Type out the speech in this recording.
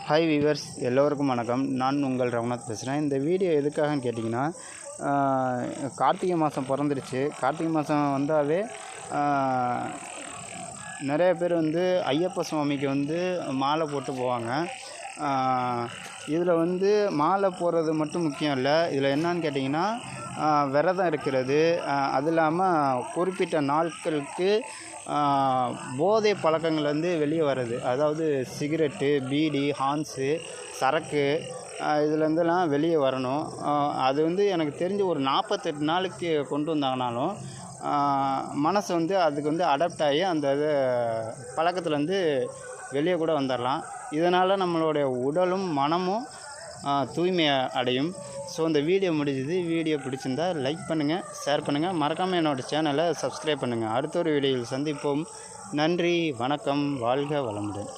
Hi viewers, எல்லோருக்கும் வணக்கம். நான் உங்கள் ரகுநாத் பேசுகிறேன். இந்த வீடியோ எதுக்காகன்னு கேட்டிங்கன்னா, கார்த்திகை மாதம் பிறந்துருச்சு. கார்த்திகை மாதம் வந்தாவே நிறைய பேர் ஐயப்ப சுவாமிக்கு மாலை போட்டு போவாங்க. இதில் மாலை போடுறது மட்டும் முக்கியம் இல்லை. இதில் என்னன்னு கேட்டிங்கன்னா, விரதம் இருக்கிறது, அது இல்லாமல் குறிப்பிட்ட நாட்களுக்கு போதை பழக்கங்கள் வெளியே வர்றது. அதாவது சிகரெட்டு, பீடி, ஹான்ஸு, சரக்கு, இதுலேருந்துலாம் வெளியே வரணும். அது எனக்கு தெரிஞ்சு ஒரு 48 நாளைக்கு கொண்டு வந்தாங்கனாலும் மனசு அதுக்கு அடாப்ட் ஆகி அந்த பழக்கத்துலேருந்து வெளியே கூட வந்துடலாம். இதனால் நம்மளுடைய உடலும் மனமும் தூய்மை அடையும். ஸோ இந்த வீடியோ முடிஞ்சுது. வீடியோ பிடிச்சிருந்தா லைக் பண்ணுங்கள், ஷேர் பண்ணுங்கள், மறக்காமல் என்னோடய சேனலை சப்ஸ்கிரைப் பண்ணுங்கள். அடுத்த ஒரு வீடியோவில் சந்திப்போம். நன்றி, வணக்கம், வாழ்க வளமுடன்.